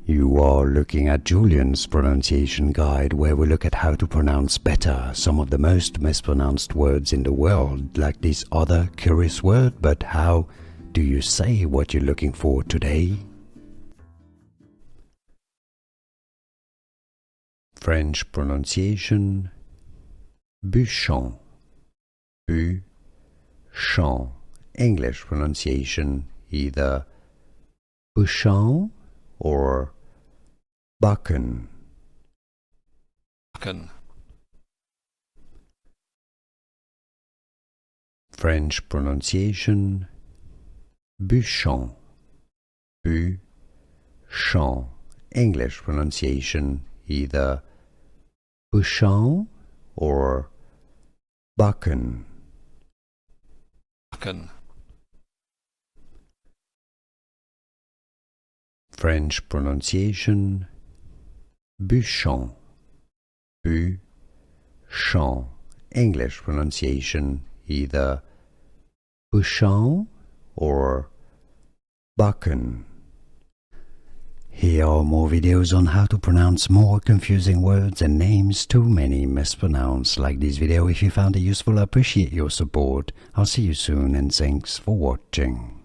You are looking at Julian's pronunciation guide, where we look at how to pronounce better some of the most mispronounced words in the world, like this other curious word. But how do you say what you're looking for today? French pronunciation: Buchan. Buchan. English pronunciation: either Buchan or Buchan. Buchan. French pronunciation: Buchan. Buchan. English pronunciation: either Buchan or Buchan. Buchan. French pronunciation: Buchan. Buchan. English pronunciation: either Buchan or Buchan. Here are more videos on how to pronounce more confusing words and names too many mispronounced. Like this video if you found it useful. I appreciate your support. I'll see you soon and thanks for watching.